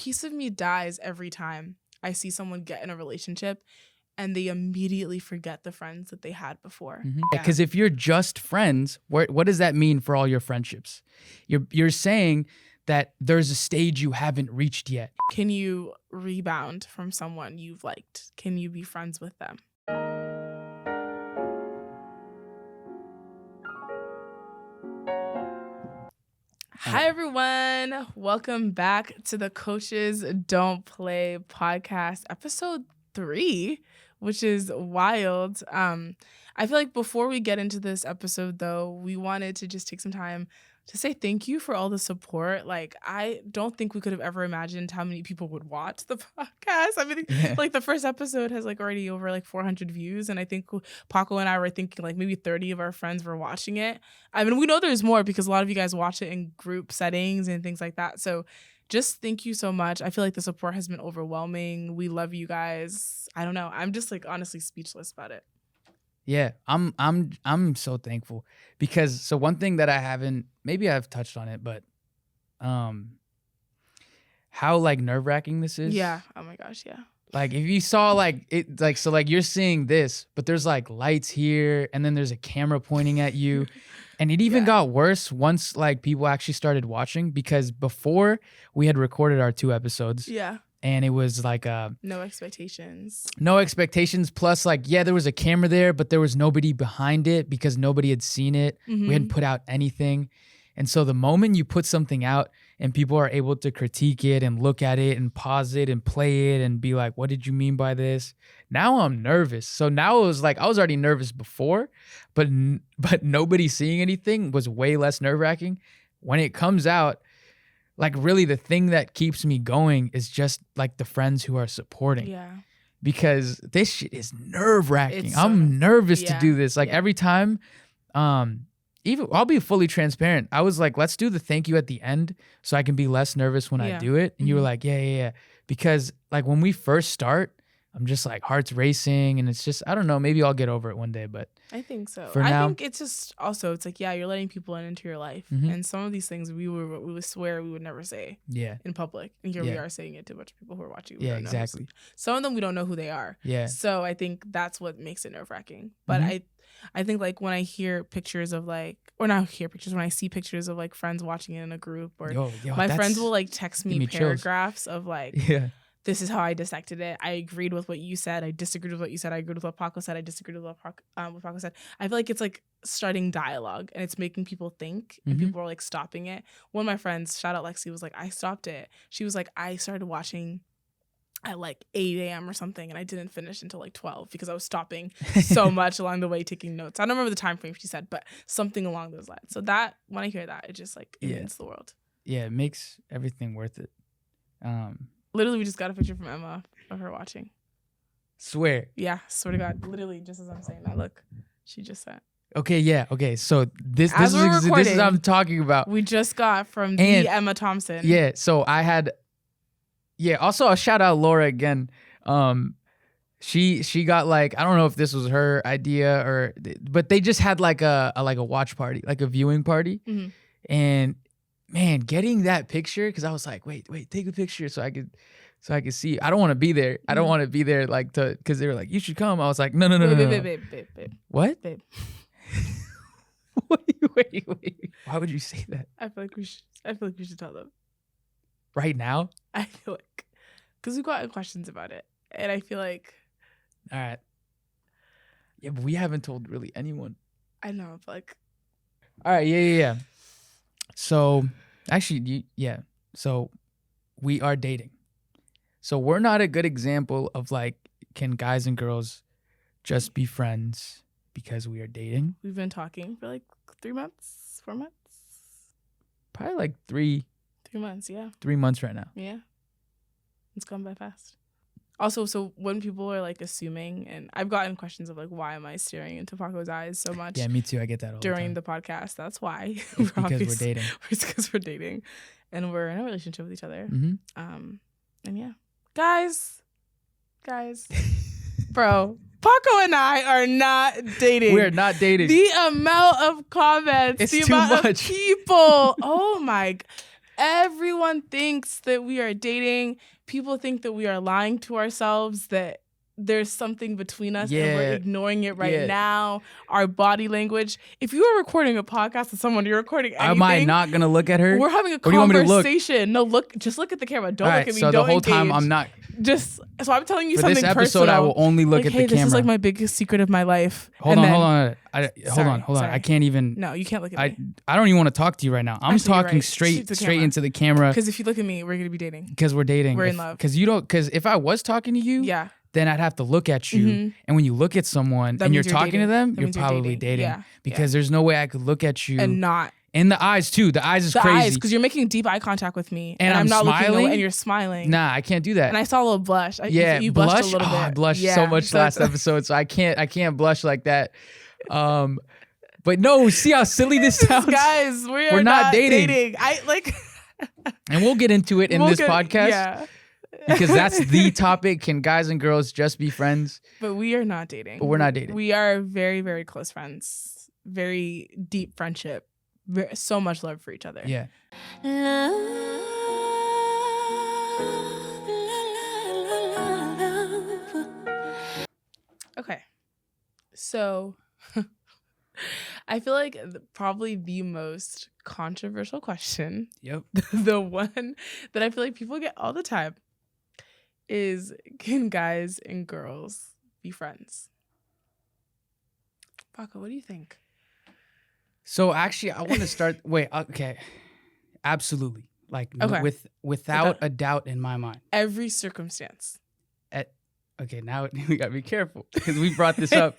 piece of me dies every time I see someone get in a relationship and they immediately forget the friends that they had before. Because if you're just friends, what does that mean for all your friendships? You're saying that there's a stage you haven't reached yet. Can you rebound from someone you've liked? Can you be friends with them? Hi, everyone. Welcome back to the Coaches Don't Play podcast, episode 3, which is wild. I feel like before we get into this episode, though, we wanted to just take some time to say thank you for all the support. Like, I don't think we could have ever imagined how many people would watch the podcast. I mean, like the first episode has like already over like 400 views. And I think Paco and I were thinking like maybe 30 of our friends were watching it. I mean, we know there's more because a lot of you guys watch it in group settings and things like that. So just thank you so much. I feel like the support has been overwhelming. We love you guys. I don't know. I'm just like honestly speechless about it. Yeah, I'm so thankful because so one thing that I haven't, maybe I've touched on it, but how like nerve-wracking this is. Yeah. Oh my gosh, yeah. Like if you saw like it like so like you're seeing this, but there's like lights here and then there's a camera pointing at you. And it even got worse once like people actually started watching because before we had recorded our 2 episodes. Yeah. And it was like no expectations. No expectations. Plus, like, yeah, there was a camera there, but there was nobody behind it because nobody had seen it. Mm-hmm. We hadn't put out anything. And so the moment you put something out and people are able to critique it and look at it and pause it and play it and be like, what did you mean by this? Now I'm nervous. So now it was like, I was already nervous before, but nobody seeing anything was way less nerve-wracking. When it comes out, like really the thing that keeps me going is just like the friends who are supporting. Yeah. Because this shit is nerve-wracking. So I'm nervous to do this. Like every time, even I'll be fully transparent. I was like, let's do the thank you at the end so I can be less nervous when I do it. And you were like, yeah. Because like when we first start, I'm just like heart's racing and it's just, I don't know, maybe I'll get over it one day, but I think so. For now, I think it's just also, it's like, yeah, you're letting people into your life. Mm-hmm. And some of these things we would swear we would never say in public. And here we are saying it to a bunch of people who are watching. Yeah, exactly. Some of them we don't know who they are. Yeah. So I think that's what makes it nerve-wracking. But I think like when I hear pictures of like, or not hear pictures, when I see pictures of like friends watching it in a group or my friends will like text me paragraphs of like, this is how I dissected it. I agreed with what you said. I disagreed with what you said. I agreed with what Paco said. I disagreed with what Paco said. I feel like it's like starting dialogue and it's making people think and people are like stopping it. One of my friends, shout out Lexi, was like, I stopped it. She was like, I started watching at like 8 a.m. or something and I didn't finish until like 12 because I was stopping so much along the way taking notes. I don't remember the time frame she said, but something along those lines. So that, when I hear that, it just like, it means the world. Yeah, it makes everything worth it. Literally, we just got a picture from Emma of her watching. Swear. Yeah, swear to God. Literally, just as I'm saying that, look, she just sent. Okay, yeah. Okay, so this is what I'm talking about. We just got from the Emma Thompson. Yeah, so I had. Yeah, also I'll shout out Laura again. She got like, I don't know if this was her idea but they just had like a watch party, like a viewing party, and. Man, getting that picture, because I was like, wait, take a picture so I could see. I don't want to be there. I don't want to be there like because they were like, you should come. I was like, no. Babe. What? Babe. Wait. Why would you say that? I feel like we should tell them. Right now? I feel like, because we've gotten questions about it, and I feel like. All right. Yeah, but we haven't told really anyone. I know, but like. All right, yeah. So, actually, so we are dating. So we're not a good example of like, can guys and girls just be friends because we are dating? We've been talking for like 3 months, 4 months? Probably like 3 months, yeah. 3 months right now. Yeah. It's gone by fast. Also, so when people are like assuming, and I've gotten questions of like, why am I staring into Paco's eyes so much? Yeah, me too. I get that all during the time. The podcast. That's why. It's because we're dating. It's because we're dating, and we're in a relationship with each other. Mm-hmm. And yeah, guys, bro, Paco and I are not dating. We're not dating. The amount of comments, it's the too amount much. of people. Oh my. Everyone thinks that we are dating. People think that we are lying to ourselves, that there's something between us and we're ignoring it right now. Our body language. If you were recording a podcast with someone, you're recording anything. Am I not going to look at her? We're having a conversation. No, just look at the camera. Don't look at me. So don't the whole engage. time I'm not. So I'm telling you for something this episode, personal. I will only look at the camera. This is like my biggest secret of my life. Hold on. Hold on. I can't even. No, you can't look at me. I don't even want to talk to you right now. I'm talking straight into the camera. Because if you look at me, we're gonna be dating. Because we're dating. We're in love. Because if I was talking to you, then I'd have to look at you. And when you look at someone and you're talking to them, you're probably dating. Yeah. Because there's no way I could look at you and not. In the eyes too. The eyes is crazy. Because you're making deep eye contact with me, and I'm not smiling, looking away, and you're smiling. Nah, I can't do that. And I saw a little blush. You blush. Blushed a little bit. I blushed so much last episode, so I can't blush like that. But no, see how silly this sounds, guys. We're not dating. And we'll get into it in this podcast. Yeah. Because that's the topic. Can guys and girls just be friends? But we are not dating. But we're not dating. We are very, very close friends. Very deep friendship. So much love for each other. Yeah. Okay. So I feel like probably the most controversial question. Yep. The one that I feel like people get all the time is, can guys and girls be friends? Paco, what do you think? So actually, I want to start. Wait, okay, absolutely. Without a doubt in my mind. Every circumstance. Okay, now we gotta be careful because we brought this up.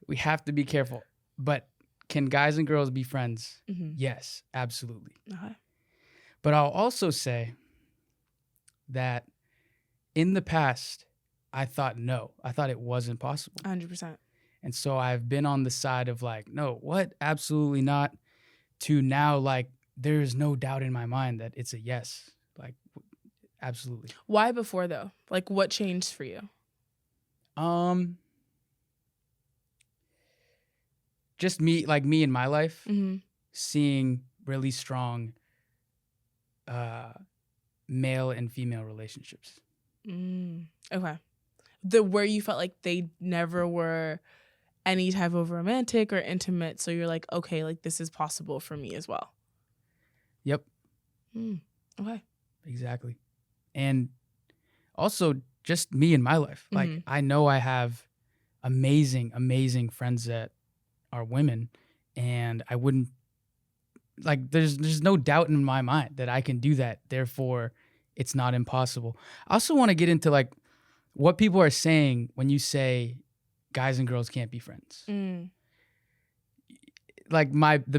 We have to be careful. But can guys and girls be friends? Mm-hmm. Yes, absolutely. Okay. But I'll also say that in the past, I thought no. I thought it wasn't possible. 100%. And so I've been on the side of no, what? Absolutely not. To now, there's no doubt in my mind that it's a yes. Absolutely. Why before though? What changed for you? Just me in my life, mm-hmm. seeing really strong male and female relationships. Okay. Where you felt like they never were any type of romantic or intimate, so you're like, okay, this is possible for me as well. Yep. Okay. Exactly. And also just me in my life. Mm-hmm. I know I have amazing, amazing friends that are women, and I wouldn't there's no doubt in my mind that I can do that. Therefore, it's not impossible. I also want to get into what people are saying when you say guys and girls can't be friends. The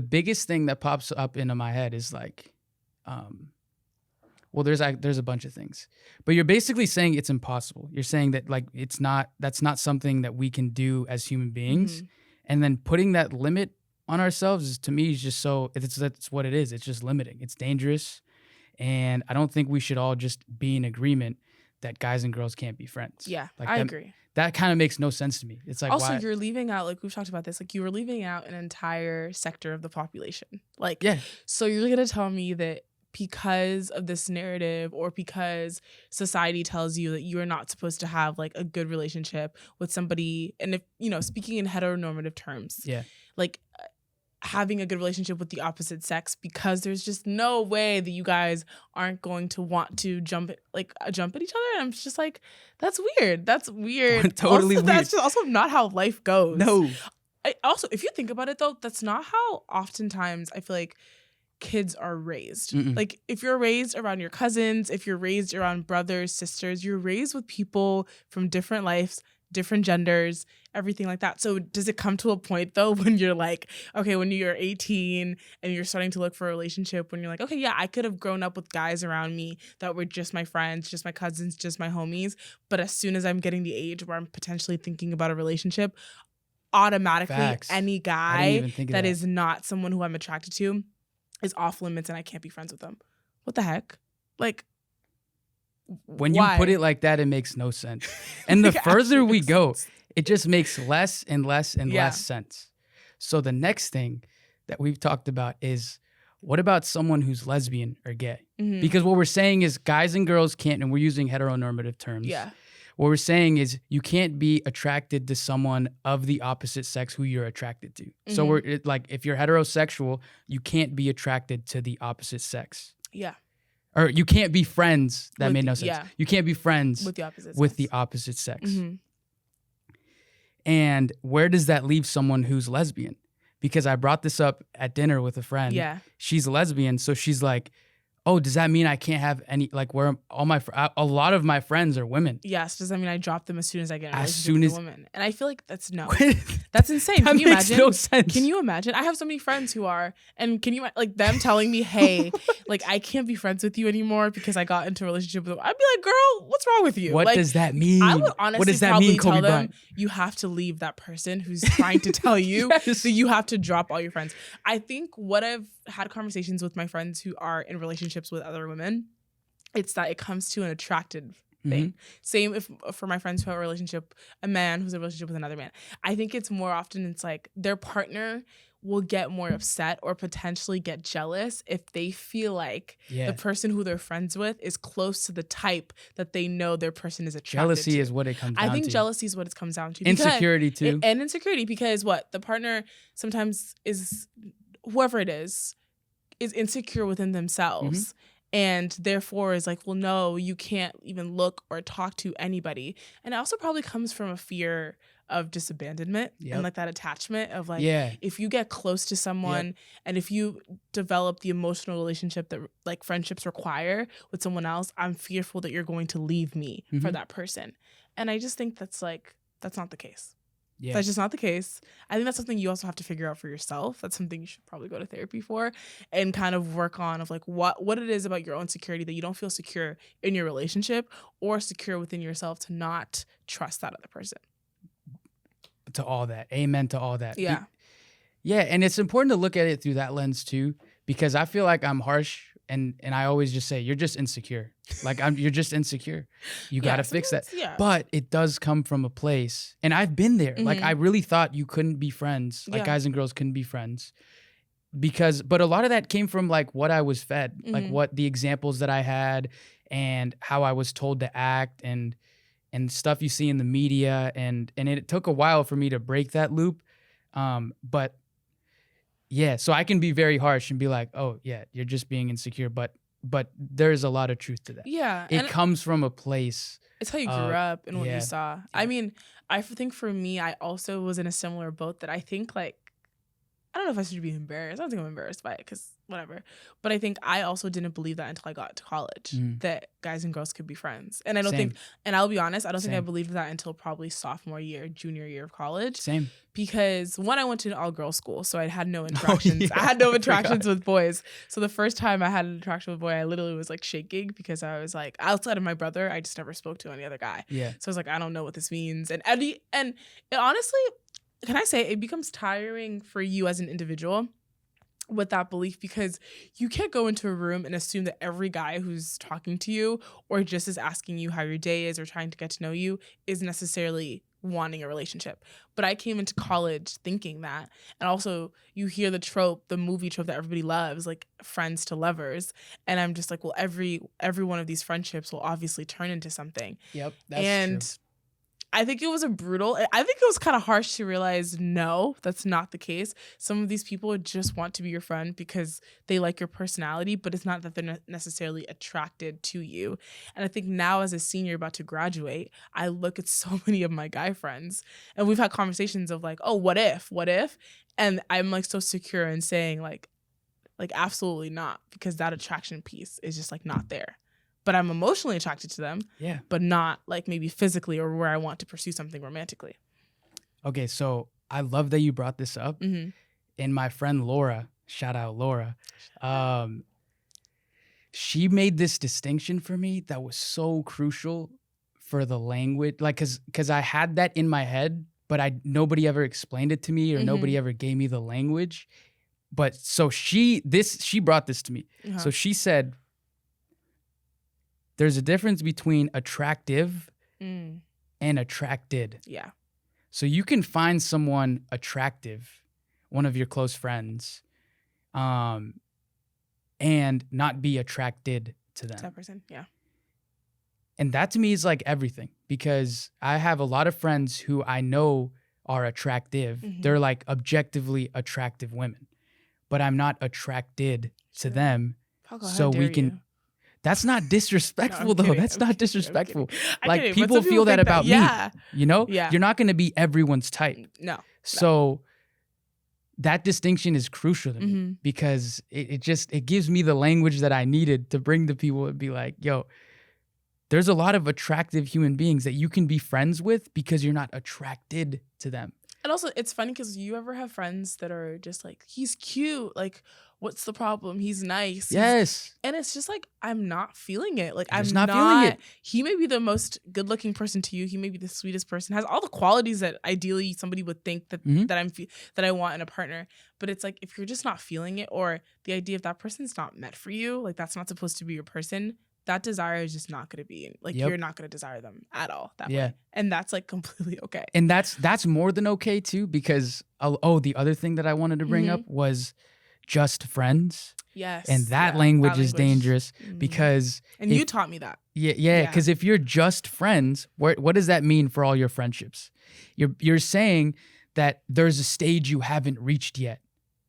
biggest thing that pops up into my head is there's a bunch of things, but you're basically saying it's impossible. You're saying that that's not something that we can do as human beings. Mm-hmm. And then putting that limit on ourselves to me is just that's what it is. It's just limiting. It's dangerous. And I don't think we should all just be in agreement that guys and girls can't be friends. Yeah, I agree. That kind of makes no sense to me. It's also, why? You're leaving out, we've talked about this, you were leaving out an entire sector of the population. Yeah. So you're going to tell me that because of this narrative, or because society tells you that you are not supposed to have a good relationship with somebody, and if, speaking in heteronormative terms, yeah, having a good relationship with the opposite sex, because there's just no way that you guys aren't going to want to jump at each other. And I'm just that's weird. That's weird. Totally weird. That's just also not how life goes. No. Also, if you think about it though, that's not how oftentimes I feel kids are raised. Mm-mm. If you're raised around your cousins, if you're raised around brothers, sisters, you're raised with people from different lives, different genders, everything like that. So does it come to a point though when you're okay, when you're 18 and you're starting to look for a relationship, when you're okay, yeah, I could have grown up with guys around me that were just my friends, just my cousins, just my homies, but as soon as I'm getting the age where I'm potentially thinking about a relationship, automatically Facts. Any guy that is not someone who I'm attracted to is off limits and I can't be friends with them. What the heck? When you put it like that, it makes no sense. And the further we go, it just makes less and less and less sense. So the next thing that we've talked about is, what about someone who's lesbian or gay? Mhm. Because what we're saying is guys and girls can't, and we're using heteronormative terms. Yeah. What we're saying is you can't be attracted to someone of the opposite sex who you're attracted to. So like, if you're heterosexual, you can't be attracted to the opposite sex. Yeah. Or you can't be friends. That made no sense. Yeah. You can't be friends With the opposite with sex. the opposite sex. Mhm. And where does that leave someone who's lesbian? Because I brought this up at dinner with a friend. Yeah. She's lesbian, so she's like, oh, does that mean I can't have any, like, where a lot of my friends are women? Yes. Does that mean I drop them as soon as I get in a As relationship soon with a as- woman? And I feel like that's no. That's insane. That Can you makes imagine? no sense. Can you imagine? I have so many friends who are, and can you, like, them telling me, hey, like, I can't be friends with you anymore because I got into a relationship with them. I'd be like, girl, what's wrong with you? What like, does that mean? I would honestly what does that probably mean, Kobe tell them, Bryant? you have to leave that person who's trying to tell you Yes. that you have to drop all your friends. I think what I've had conversations with my friends who are in relationships with other women, it's that it comes to an attracted thing. Same if for my friends who have a relationship, a man who's in a relationship with another man. I think it's more often it's like their partner will get more upset or potentially get jealous if they feel like the person who they're friends with is close to the type that they know their person is attracted Jealousy to. is what it comes down to. I think jealousy is what it comes down to. Insecurity too. And insecurity because what? The partner sometimes is, whoever it is insecure within themselves. And therefore is like, well, no, you can't even look or talk to anybody. And it also probably comes from a fear of disabandonment and like that attachment of like, if you get close to someone and if you develop the emotional relationship that like friendships require with someone else, I'm fearful that you're going to leave me for that person. And I just think that's not the case. Yeah. That's just not the case. I think that's something you also have to figure out for yourself. That's something you should probably go to therapy for and kind of work on of like what it is about your own security that you don't feel secure in your relationship or secure within yourself to not trust that other person. To all that. Amen to all that. Yeah. Yeah, and it's important to look at it through that lens too, because I feel like I'm harsh and I always just say, you're just insecure. Like you're just insecure. You got to fix that. Yeah. But it does come from a place, and I've been there. Like I really thought you couldn't be friends, like guys and girls couldn't be friends. But a lot of that came from like what I was fed, like what the examples that I had and how I was told to act and stuff you see in the media. And it took a while for me to break that loop. But yeah, so I can be very harsh and be like, oh yeah, you're just being insecure. But there's a lot of truth to that. Yeah. It comes from a place. It's how you grew up and what yeah. you saw. I mean, I think for me, I also was in a similar boat that I think like, I don't know if I should be embarrassed. I don't think I'm embarrassed by it because whatever. But I think I also didn't believe that until I got to college, that guys and girls could be friends. And I don't think, and I'll be honest, I don't think I believed that until probably sophomore year, junior year of college. Same. Because when I went to an all-girls school, so I had no interactions. I had no interactions with boys. So the first time I had an interaction with a boy, I literally was like shaking because I was like, outside of my brother, I just never spoke to any other guy. Yeah. So I was like, I don't know what this means. And it honestly, can I say it becomes tiring for you as an individual with that belief because you can't go into a room and assume that every guy who's talking to you or just is asking you how your day is or trying to get to know you is necessarily wanting a relationship. But I came into college thinking that. And also you hear the movie trope that everybody loves, like friends to lovers. And I'm just like, well, every one of these friendships will obviously turn into something. Yep, that's true. I think it was I think it was kind of harsh to realize, no, that's not the case. Some of these people just want to be your friend because they like your personality, but it's not that they're necessarily attracted to you. And I think now as a senior about to graduate, I look at so many of my guy friends and we've had conversations of like, oh, what if? And I'm like so secure in saying like absolutely not, because that attraction piece is just like not there. But I'm emotionally attracted to them, but not like maybe physically or where I want to pursue something romantically. Okay, so I love that you brought this up. And my friend Laura, shout out Laura, she made this distinction for me that was so crucial for the language. Like, cause I had that in my head, but nobody ever explained it to me or nobody ever gave me the language. But so she brought this to me. So she said, there's a difference between attractive and attracted. Yeah. So you can find someone attractive, one of your close friends, and not be attracted to them. That person, yeah. And that to me is like everything, because I have a lot of friends who I know are attractive. Mhm. They're like objectively attractive women, but I'm not attracted to Sure. them. Paco, how So we dare can. you? That's not disrespectful, No, I'm though. kidding, That's I'm not kidding, I'm disrespectful. kidding. I'm Like kidding, but people some feel that think about yeah. me. You know, Yeah. you're not going to be everyone's type. No. So that distinction is crucial to me, Mhm. because it gives me the language that I needed to bring to people and be like, yo, there's a lot of attractive human beings that you can be friends with because you're not attracted to them. And also, it's funny because you ever have friends that are just like, he's cute. Like, what's the problem? He's nice. Yes. And it's just like, I'm not feeling it. Like, I'm Just not not feeling it. He may be the most good looking person to you. He may be the sweetest person, has all the qualities that ideally somebody would think that, Mhm. that I want in a partner. But it's like, if you're just not feeling it, or the idea of that person's not meant for you, like, that's not supposed to be your person, that desire is just not going to be, like, Yep. you're not going to desire them at all that Yeah. way. And that's like completely okay. And that's more than okay too, because the other thing that I wanted to bring Mhm. up was just friends. Yes. And that yeah, language is dangerous, Mhm. because And if- you taught me that. yeah, because if you're just friends, what does that mean for all your friendships? You're saying that there's a stage you haven't reached yet.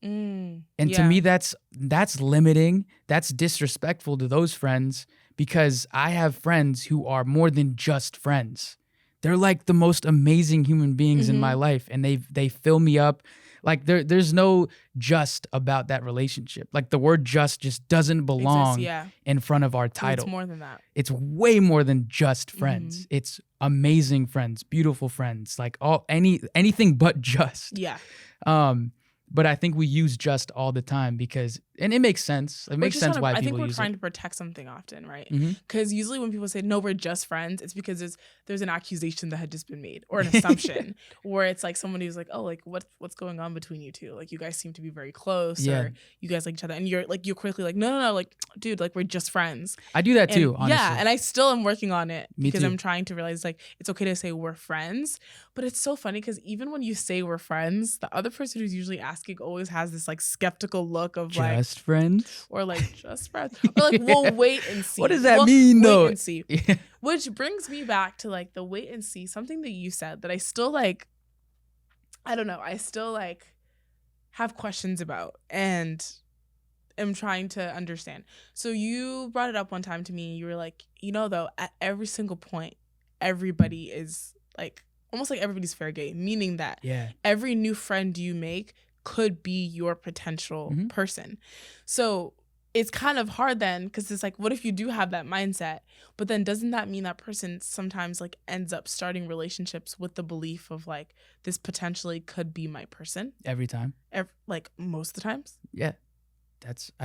And to me, that's limiting. That's disrespectful to those friends, because I have friends who are more than just friends. They're like the most amazing human beings in my life, and they fill me up. Like there's no just about that relationship. Like the word just doesn't belong in front of our title. It's more than that. It's way more than just friends. It's amazing friends, beautiful friends, like anything but just. Yeah. But I think we use just all the time because, and it makes sense. It makes sense why people use it. I think we're trying to protect something often, right? Mhm. Because usually when people say, no, we're just friends, it's because there's an accusation that had just been made, or an assumption, where it's like somebody who's like, oh, like what's going on between you two? Like, you guys seem to be very close, or you guys like each other. And you're quickly like, no, like, dude, like, we're just friends. I do that too, honestly. Yeah, and I still am working on it, because too. I'm trying to realize, like, it's okay to say we're friends. But it's so funny because even when you say we're friends, the other person who's usually asking always has this like skeptical look of like, just friends, or like just friends, or like, we'll wait and see. What does that mean though? Wait and see. Which brings me back to like the wait and see, something that you said that I still like, I don't know, I still like have questions about and am trying to understand. So you brought it up one time to me. You were like, though, at every single point, everybody is like, almost like everybody's fair game, meaning that every new friend you make could be your potential person. So it's kind of hard then, because it's like, what if you do have that mindset? But then doesn't that mean that person sometimes like ends up starting relationships with the belief of like, this potentially could be my person? Every time? Like most of the times? Yeah.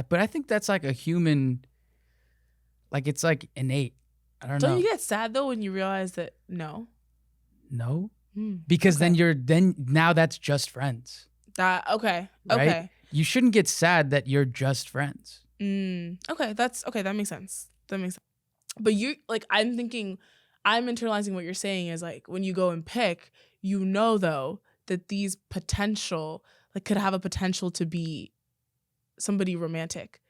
But I think that's like a human, like it's like innate. I don't know. Don't you get sad though when you realize that no? No, because then now that's just friends. Okay. Right? You shouldn't get sad that you're just friends. Okay, that makes sense. But you like, I'm internalizing what you're saying is like, when you go and pick, though, that these potential like could have a potential to be somebody romantic.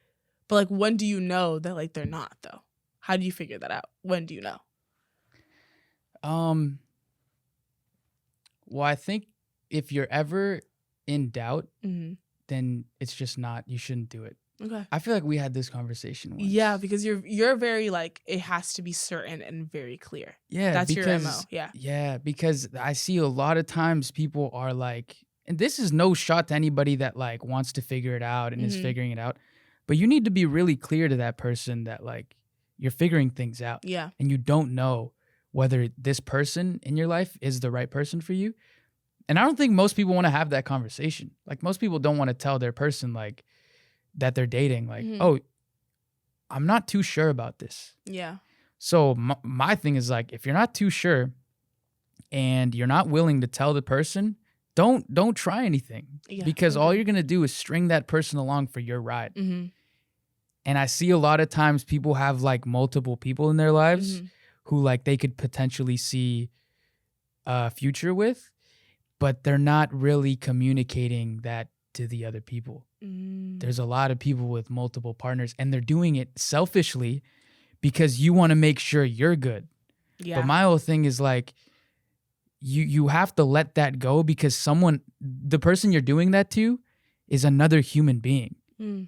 But like, when do you know that like they're not though? How do you figure that out? When do you know? Well, I think if you're ever in doubt, then it's just not, you shouldn't do it. Okay. I feel like we had this conversation once. Yeah, because you're very like, it has to be certain and very clear. Yeah. That's your MO. Yeah. Yeah, because I see a lot of times people are like, and this is no shot to anybody that like wants to figure it out and is figuring it out, but you need to be really clear to that person that like you're figuring things out. Yeah. And you don't know whether this person in your life is the right person for you. And I don't think most people want to have that conversation. Like most people don't want to tell their person like that they're dating, like, oh, I'm not too sure about this. Yeah. So my thing is like, if you're not too sure and you're not willing to tell the person, don't try anything, because all you're going to do is string that person along for your ride. And I see a lot of times people have like multiple people in their lives who like they could potentially see a future with, but they're not really communicating that to the other people. There's a lot of people with multiple partners, and they're doing it selfishly because you want to make sure you're good. Yeah. But my whole thing is like, you have to let that go, because the person you're doing that to is another human being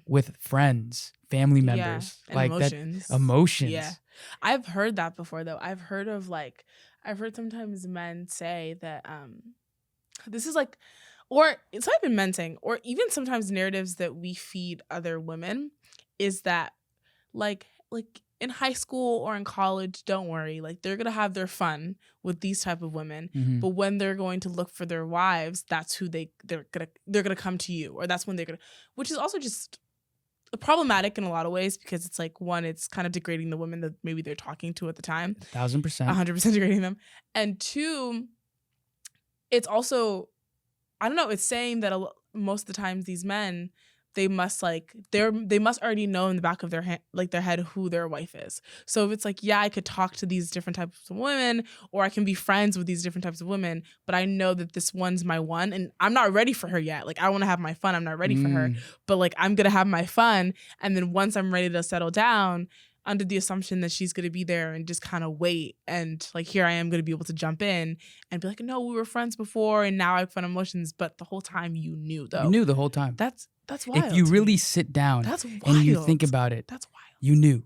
with friends, family members, and like emotions. that emotions. Yeah. I've heard that before though. I've heard sometimes men say that this is like, or it's not even men saying, or even sometimes narratives that we feed other women is that like in high school or in college, don't worry, like they're gonna have their fun with these type of women, but when they're going to look for their wives, that's who they're gonna come to you, or that's when they're gonna, which is also just problematic in a lot of ways, because it's like, one, it's kind of degrading the women that maybe they're talking to at the time, 1,000%, 100% degrading them, and two, it's also, I don't know, it's saying that most of the times these men, they must already know in the back of their head who their wife is. So if it's like, yeah, I could talk to these different types of women, or I can be friends with these different types of women, but I know that this one's my one, and I'm not ready for her yet. Like, I want to have my fun. I'm not ready for her, but like, I'm gonna have my fun, and then once I'm ready to settle down, under the assumption that she's going to be there and just kind of wait. And like, here I am going to be able to jump in and be like, no, we were friends before and now I have fun emotions. But the whole time you knew, though. You knew the whole time. That's wild. If you really sit down and you think about it, that's wild. You knew.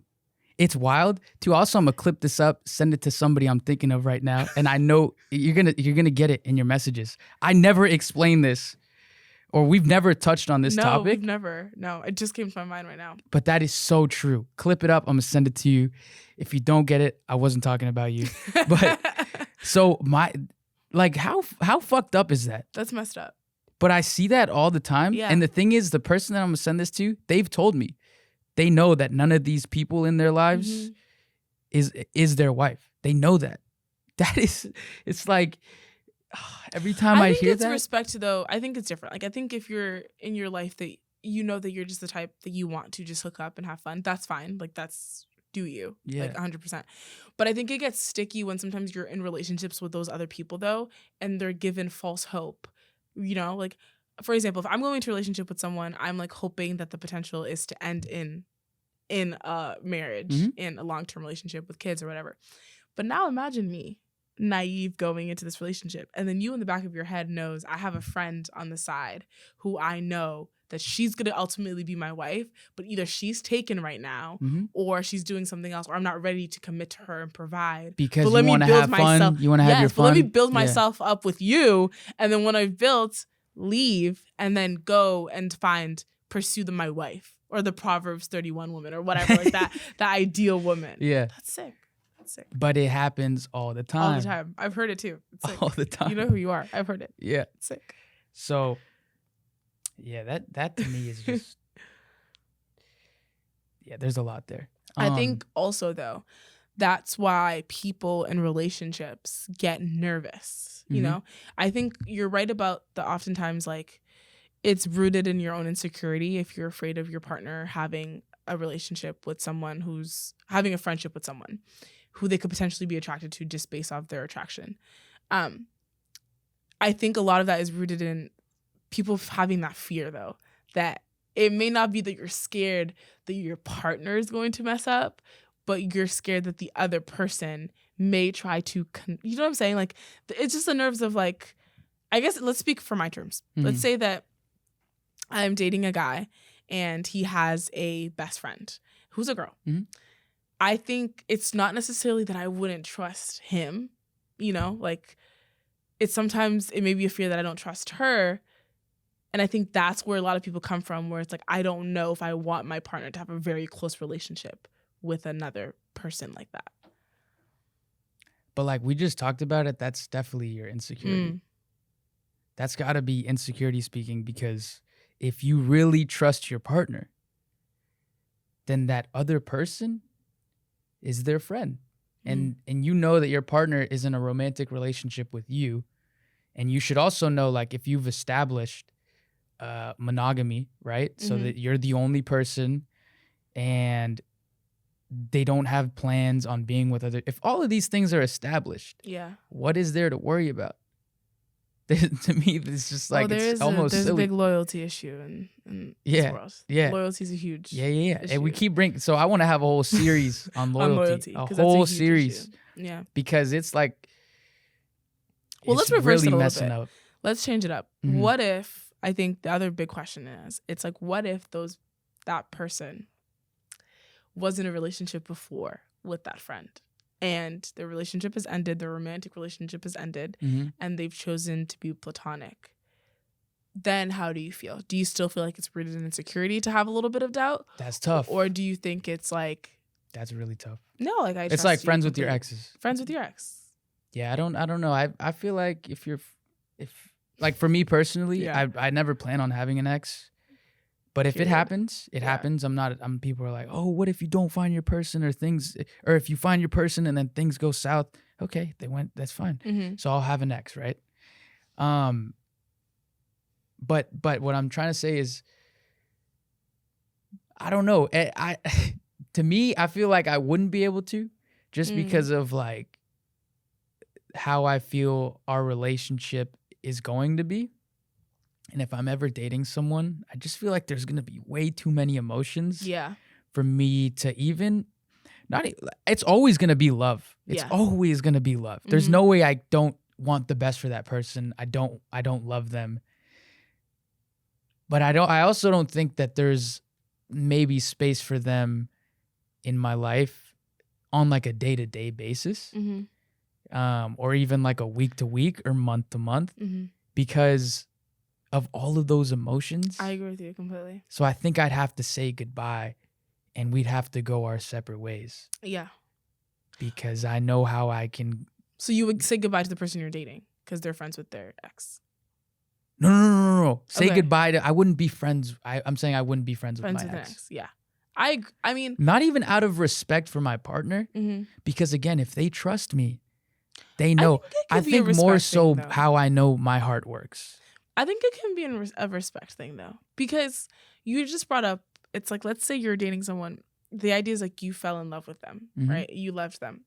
It's wild too. Also, I'm gonna clip this up, send it to somebody I'm thinking of right now. And I know you're gonna get it in your messages. I never explained this, or we've never touched on this topic. No, we've never. No, it just came to my mind right now. But that is so true. Clip it up. I'm going to send it to you. If you don't get it, I wasn't talking about you. But so how fucked up is that? That's messed up. But I see that all the time. Yeah. And the thing is, the person that I'm going to send this to, they've told me. They know that none of these people in their lives is their wife. They know that. It's like, every time I hear that, it's respect, though. I think it's different. Like, I think if you're in your life that you know that you're just the type that you want to just hook up and have fun, that's fine. Like, that's do you. Yeah. Like 100%. But I think it gets sticky when sometimes you're in relationships with those other people, though, and they're given false hope. You know, like, for example, if I'm going into a relationship with someone, I'm like hoping that the potential is to end in a marriage, in a long-term relationship with kids or whatever. But now imagine me, naive, going into this relationship, and then you in the back of your head knows I have a friend on the side who I know that she's going to ultimately be my wife, but either she's taken right now or she's doing something else, or I'm not ready to commit to her and provide. Because you want to have fun, you want to have your fun. But let me build myself up with you, and then when I've built, leave, and then go and pursue my wife, or the Proverbs 31 woman, or whatever, like that, the ideal woman. Yeah. That's sick. Sick. But it happens all the time. All the time. I've heard it too. It's sick. All the time. You know who you are. I've heard it. Yeah. It's sick. So, yeah, that to me is just, yeah, there's a lot there. I think also, though, that's why people in relationships get nervous. You know, I think you're right about oftentimes, like, it's rooted in your own insecurity if you're afraid of your partner having a relationship with someone who's having a friendship with someone who they could potentially be attracted to just based off their attraction. I think a lot of that is rooted in people having that fear, though, that it may not be that you're scared that your partner is going to mess up, but you're scared that the other person may try to, you know what I'm saying? Like, it's just the nerves of, like, I guess, let's speak for my terms. Let's say that I'm dating a guy and he has a best friend who's a girl. I think it's not necessarily that I wouldn't trust him, you know, like, it's sometimes it may be a fear that I don't trust her. And I think that's where a lot of people come from, where it's like, I don't know if I want my partner to have a very close relationship with another person like that. But like we just talked about it, that's definitely your insecurity. That's got to be insecurity speaking, because if you really trust your partner, then that other person is their friend. And you know that your partner is in a romantic relationship with you. And you should also know, like, if you've established monogamy, right? So that you're the only person and they don't have plans on being with other. If all of these things are established, what is there to worry about? To me, it's just like it's almost there's silly. a big loyalty issue in Yeah, this world. yeah. Loyalty's a huge Yeah. issue. And we keep bringing. So I want to have a whole series on loyalty, on loyalty, a 'cause whole that's a huge series, issue. Yeah. because it's like, Well, it's let's reverse really it a little messing bit. up. Let's change it up. Mhm. What if, I think the other big question is, it's like, what if that person was in a relationship before with that friend, and their relationship has ended, their romantic relationship has ended, Mhm. and they've chosen to be platonic? Then how do you feel? Do you still feel like it's rooted in insecurity to have a little bit of doubt? That's tough. Or do you think it's like, That's really tough. no, like I It's trust like you friends with your completely. exes. Friends with your ex. Yeah, I don't know. I feel like if like for me personally, Yeah. I never plan on having an ex. But if it Period. happens, it Yeah. happens. People are like, oh, what if you don't find your person or if you find your person and then things go south? Okay, that's fine. Mm-hmm. So I'll have an ex, right? But what I'm trying to say is, I don't know. To me, I feel like I wouldn't be able to, just because of like how I feel our relationship is going to be. And if I'm ever dating someone, I just feel like there's going to be way too many emotions Yeah. for me to even it's always going to be love. It's Yeah. always going to be love. There's Mhm. no way I don't want the best for that person. I don't love them. But I also don't think that there's maybe space for them in my life on like a day-to-day basis. Mm-hmm. Or even like a week to week or month to month, Mm-hmm. because of all of those emotions. I agree with you completely. So I think I'd have to say goodbye and we'd have to go our separate ways, Yeah. because I know how I can. So you would say goodbye to the person you're dating because they're friends with their ex. No. Say Okay. goodbye to. I wouldn't be friends. I'm saying I wouldn't be friends with my Friends with ex. an ex. Yeah. I mean. Not even out of respect for my partner, Mm-hmm. because again, if they trust me, they know. I be a think more respect so thing, though. how I know my heart works. I think it can be a respect thing, though, because you just brought up, it's like, let's say you're dating someone. The idea is like you fell in love with them, Mhm. right? You loved them.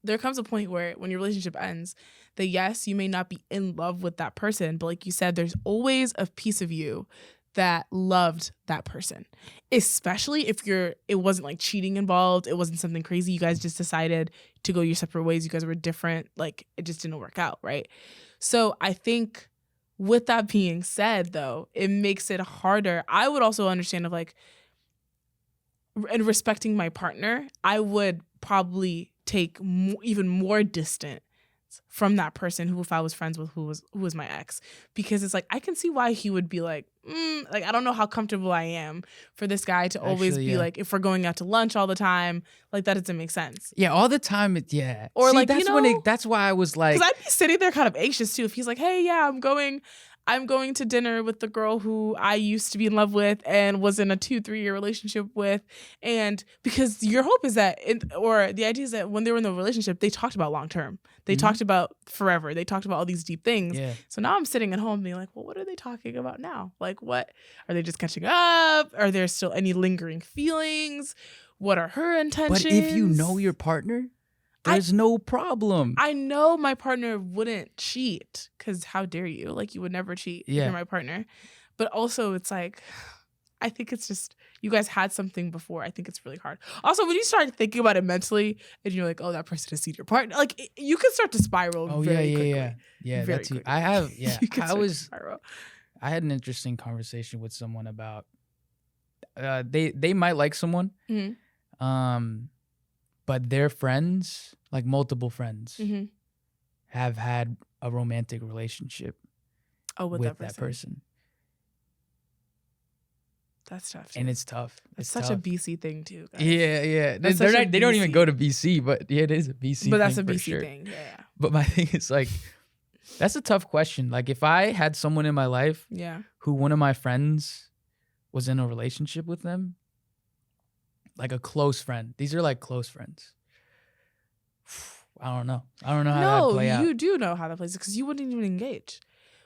There comes a point where when your relationship ends, that yes, you may not be in love with that person, but like you said, there's always a piece of you that loved that person, especially if it wasn't like cheating involved. It wasn't something crazy. You guys just decided to go your separate ways. You guys were different. Like it just didn't work out, right? So I think, with that being said, though, it makes it harder. I would also understand, of like, in respecting my partner, I would probably take even more distance from that person who, if I was friends with, who was my ex, because it's like I can see why he would be like, like I don't know how comfortable I am for this guy to always Actually, be yeah. like, if we're going out to lunch all the time, like that doesn't make sense. Yeah, all the time. Yeah. Or See, like, that's that's why I was like, because I'd be sitting there kind of anxious too. If he's like, hey, yeah, I'm going to dinner with the girl who I used to be in love with and was in a 2-3 year relationship with. And because your hope is that, or the idea is that when they were in the relationship, they talked about long term. They talked about forever. They talked about all these deep things. yeah. So now I'm sitting at home being like, well, what are they talking about now? Like, what? Are they just catching up? Are there still any lingering feelings? What are her intentions? But if you know your partner, there's no problem. I know my partner wouldn't cheat, because how dare you? Like, you would never cheat if Yeah. you're my partner. But also, it's like, I think it's just, you guys had something before. I think it's really hard. Also, when you start thinking about it mentally and you're like, oh, that person has seen your partner, like, you can start to spiral very quickly. Yeah, Very that's quickly. I have, yeah. You can start to spiral. I had an interesting conversation with someone about they might like someone, Mhm. but their friends, like multiple friends, Mhm. have had a romantic relationship Oh, with that person. That's tough. Too. And it's tough. That's It's such tough. a BC thing too, guys. Yeah. That's They're such a not, they don't even BC. go to BC, but yeah, it is a BC But that's a thing for BC sure. thing. Yeah. But my thing is like, that's a tough question. Like if I had someone in my life Yeah. who one of my friends was in a relationship with them, like a close friend. These are like close friends. I don't know. I don't know how that would play out. No, you do know how that plays, because you wouldn't even engage.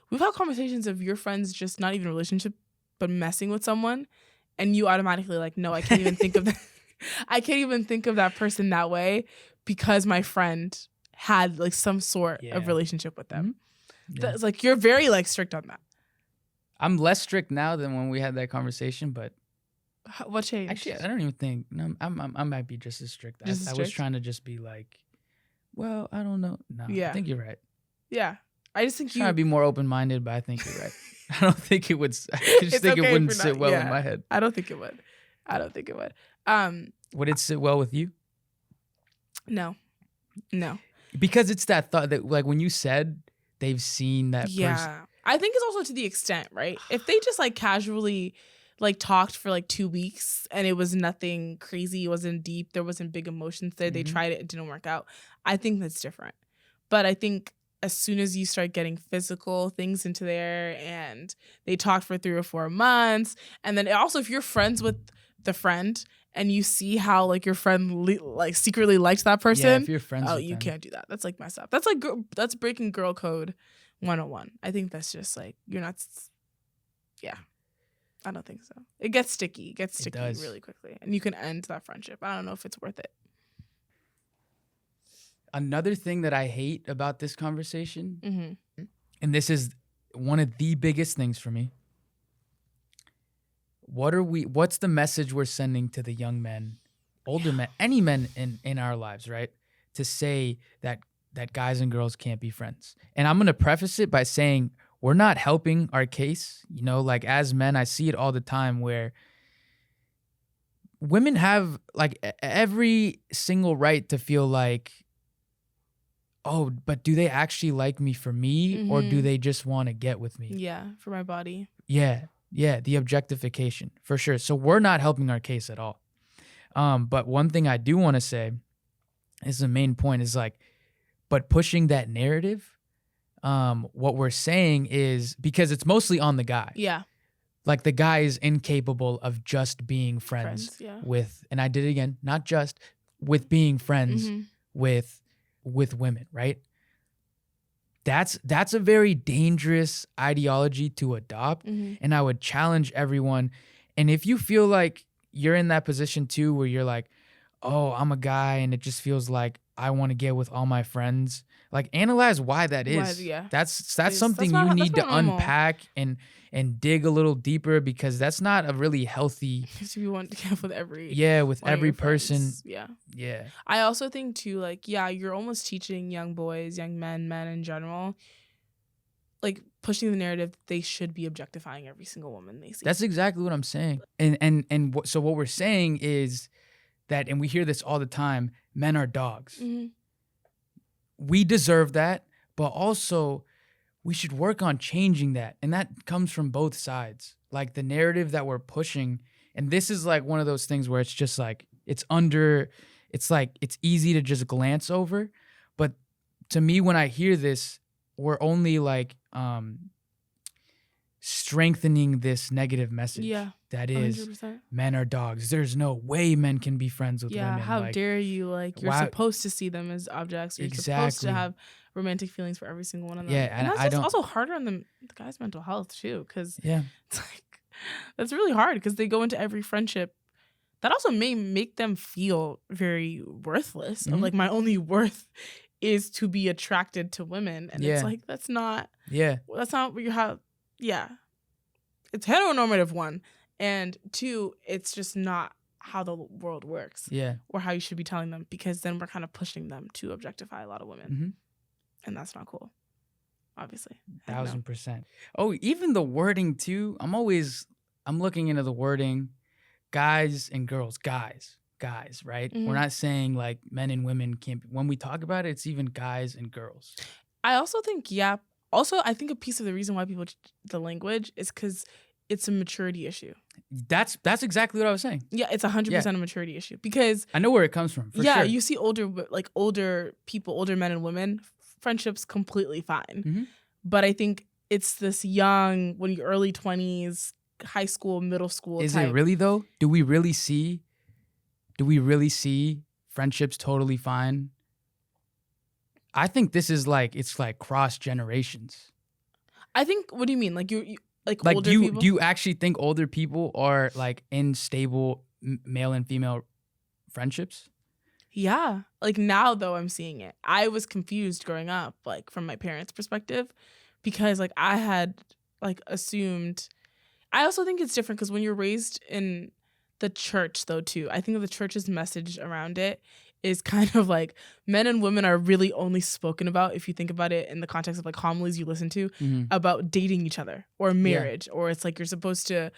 We've had conversations of your friends just not even in a relationship, but messing with someone, and you automatically like, no, I can't even think of that. I can't even think of that person that way because my friend had like some sort Yeah. of relationship with them. Yeah. That's like, you're very like strict on that. I'm less strict now than when we had that conversation, but What changed? actually, I don't even think. No, I might be just as strict. Just as I was strict? trying to just be like, well, I don't know. No, Yeah. I think you're right. Yeah. I just think Trying to be more open-minded, but I think you're right. I don't think it would. I just It's think okay it if wouldn't you're sit not- well yeah. in my head. I don't think it would. Would it sit well with you? No. Because it's that thought that, like, when you said they've seen that person. Yeah. I think it's also to the extent, right? If they just like casually like talked for like 2 weeks and it was nothing crazy, it wasn't deep, there wasn't big emotions there, they Mhm. tried it, it didn't work out, I think that's different. But I think as soon as you start getting physical things into there and they talked for 3 or 4 months, and then also if you're friends with the friend and you see how like your friend like secretly likes that person, Yeah, if you're friends with you them. can't do that. That's like messed up. That's like that's breaking girl code 101. I think that's just like you're not. Yeah, I don't think so. It gets sticky. It gets sticky does. really quickly, and you can end that friendship. I don't know if it's worth it. Another thing that I hate about this conversation, Mm-hmm. and this is one of the biggest things for me. What's the message we're sending to the young men, older men, any men in our lives, right? To say that guys and girls can't be friends. And I'm going to preface it by saying we're not helping our case. You know, like as men, I see it all the time where women have like every single right to feel like, oh, but do they actually like me for me, or do Mhm. they just want to get with me? Yeah, for my body. Yeah, the objectification, for sure. So we're not helping our case at all. But one thing I do want to say is the main point is like, but pushing that narrative, what we're saying is, because it's mostly on the guy. Yeah. Like the guy is incapable of just being friends yeah. with, and I did it again, not just with being friends Mhm. with women, right? That's a very dangerous ideology to adopt. Mhm. And I would challenge everyone. And if you feel like you're in that position too, where you're like, oh, I'm a guy and it just feels like I want to get with all my friends, like analyze why that is. yeah. That's That's something not- you that's need to not normal. unpack and dig a little deeper, because that's not a really healthy, Because you want to get with every with one of every your person. friends. Yeah. Yeah. I also think too, like, yeah, you're almost teaching young boys, young men in general, like pushing the narrative that they should be objectifying every single woman they see. That's exactly what I'm saying. So what we're saying is that, and we hear this all the time, men are dogs. Mhm. We deserve that, but also we should work on changing that. And that comes from both sides. Like the narrative that we're pushing, and this is like one of those things where it's just like, it's like it's easy to just glance over. But to me, when I hear this, we're only like strengthening this negative message. Yeah. That is, 100%. men are dogs. There's no way men can be friends with Yeah, women. how Like, dare you? Like, you're why- supposed to see them as objects. You're supposed Exactly. to have romantic feelings for every single one of them. Yeah, and and that's I just don't- also harder on the guy's mental health too, because Yeah. it's like that's really hard because they go into every friendship. That also may make them feel very worthless. Of Mhm. like, my only worth is to be attracted to women, and Yeah. it's like that's not Yeah. what you have. Yeah, it's heteronormative, one, and two, it's just not how the world works Yeah. or how you should be telling them, because then we're kind of pushing them to objectify a lot of women, Mhm. and that's not cool. Obviously, Heck no. 1000%. Oh, even the wording too. I'm looking into the wording, guys and girls, guys, right? Mhm. We're not saying like men and women can't. When we talk about it, it's even guys and girls. I also think, yeah. Also, I think a piece of the reason why people the language is because it's a maturity issue. That's exactly what I was saying. Yeah, it's 100% a maturity issue, because I know where it comes from. For yeah, sure. you see older people, older men and women, friendships completely fine. Mhm. But I think it's this young, when you're early 20s, high school, middle school Is type. it really though? Do we really see friendships totally fine? I think this is like, it's like cross generations. I think, what do you mean? Like you like older do people? you actually think older people are like in stable male and female friendships? Yeah. Like now though, I'm seeing it. I was confused growing up, like from my parents' perspective, because like I had like assumed. I also think it's different because when you're raised in the church, though, too, I think the church's message around it is kind of like men and women are really only spoken about, if you think about it in the context of like homilies you listen to, about dating each other or marriage, or it's like you're supposed to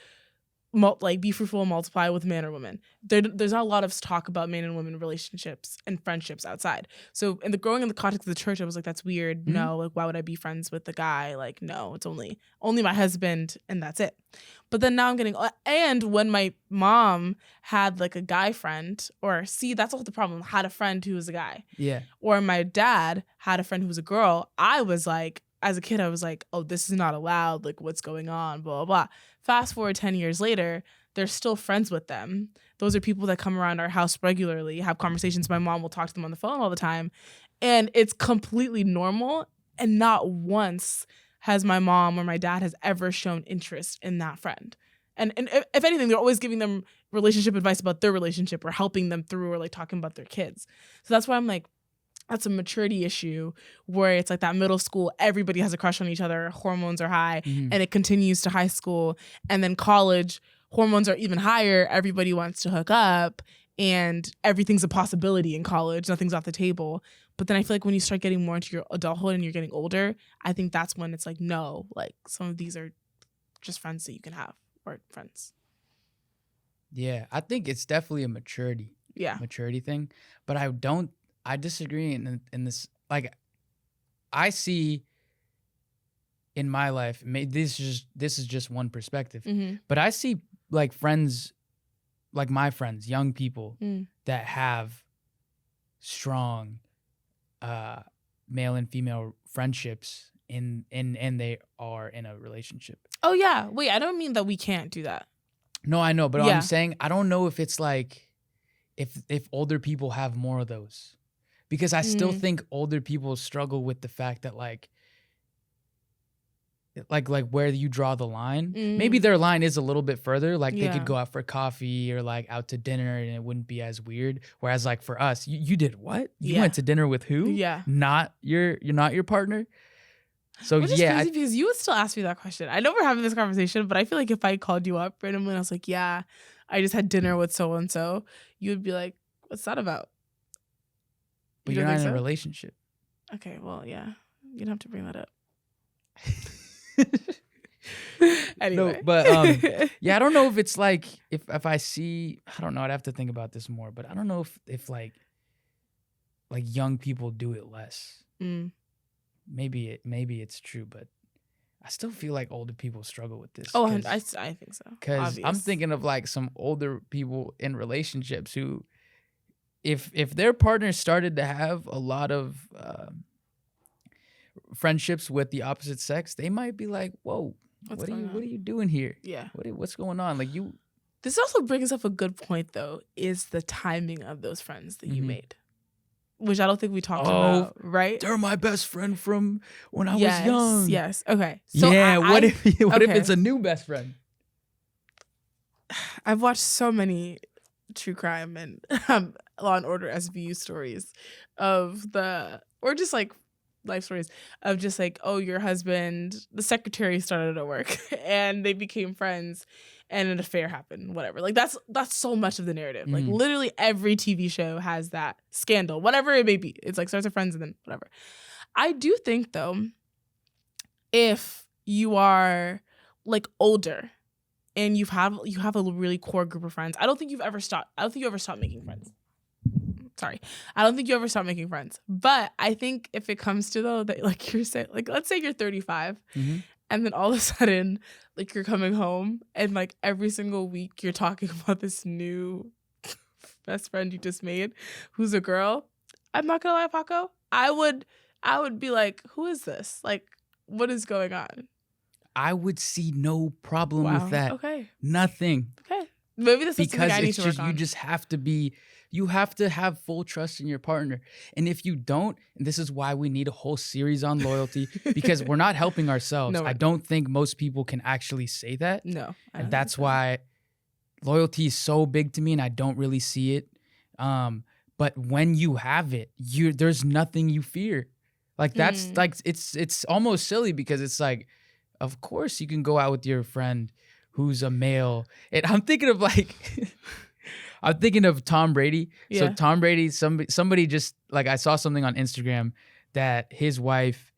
like be fruitful and multiply with man or woman. There's not a lot of talk about man and women relationships and friendships outside. So growing in the context of the church, I was like, that's weird. No, like why would I be friends with the guy? Like, no, it's only my husband and that's it. But then now I'm getting, and when my mom had like a guy friend, or that's all the problem, had a friend who was a guy. Yeah. Or my dad had a friend who was a girl. I was like, as a kid, I was like, oh, this is not allowed. Like, what's going on? Blah, blah, blah. Fast forward 10 years later, they're still friends with them. Those are people that come around our house regularly, have conversations. My mom will talk to them on the phone all the time. And it's completely normal. And not once has my mom or my dad has ever shown interest in that friend. And if anything, they're always giving them relationship advice about their relationship or helping them through or like talking about their kids. So that's why I'm like, that's a maturity issue where it's like that middle school, everybody has a crush on each other, hormones are high, and it continues to high school. And then college, hormones are even higher, everybody wants to hook up, and everything's a possibility in college, nothing's off the table. But then I feel like when you start getting more into your adulthood and you're getting older, I think that's when it's like, no, like some of these are just friends that you can have, or friends. Yeah, I think it's definitely a maturity thing. But I disagree in this. Like, I see in my life, this is just one perspective, but I see like friends, like my friends, young people that have strong male and female friendships and they are in a relationship. Oh yeah, wait, I don't mean that we can't do that. No, I know, but I'm saying I don't know if it's like if older people have more of those. Because I still think older people struggle with the fact that like where you draw the line. Maybe their line is a little bit further. Like they could go out for coffee or like out to dinner and it wouldn't be as weird. Whereas like for us, you did what? You went to dinner with who? Yeah. You're not your partner. So which is crazy because you would still ask me that question. I know we're having this conversation, but I feel like if I called you up randomly and I was like, yeah, I just had dinner with so and so, you would be like, what's that about? But you're not in a relationship. Okay, well, yeah. You don't have to bring that up. Anyway. No, but yeah, I don't know if it's like if I see, I don't know, I'd have to think about this more, but I don't know if like young people do it less. Maybe it's true, but I still feel like older people struggle with this. Oh, I think so. Because I'm thinking of like some older people in relationships who, if their partner started to have a lot of friendships with the opposite sex, they might be like, "Whoa, what are you doing here? Yeah, what's going on?" Like you. This also brings up a good point, though, is the timing of those friends that you made, which I don't think we talked about. Right? They're my best friend from when I was young. Yes. Okay. So yeah. What if it's a new best friend? I've watched so many true crime and Law and Order SVU stories or just like life stories of just like, oh, your husband, the secretary started at work and they became friends and an affair happened, whatever. Like that's so much of the narrative. Like literally every TV show has that scandal, whatever it may be. It's like starts with friends and then whatever. I do think though, if you are like older and you have a really core group of friends, I don't think you ever stop making friends. Sorry. I don't think you ever stop making friends. But I think if it comes to though that like you're saying, like let's say you're 35 and then all of a sudden like you're coming home and like every single week you're talking about this new best friend you just made who's a girl. I'm not gonna lie, Paco. I would be like, who is this? Like, what is going on? I would see no problem with that. Okay. Nothing. Okay. Maybe this is something I need to work on. You just have to you have to have full trust in your partner. And if you don't, and this is why we need a whole series on loyalty, because we're not helping ourselves. No, I don't think most people can actually say that. No. And that's why loyalty is so big to me and I don't really see it. But when you have it, there's nothing you fear. Like that's like it's almost silly because it's like, of course you can go out with your friend who's a male. And I'm thinking of like I'm thinking of Tom Brady. So Yeah. Tom Brady, somebody just like I saw something on Instagram that his wife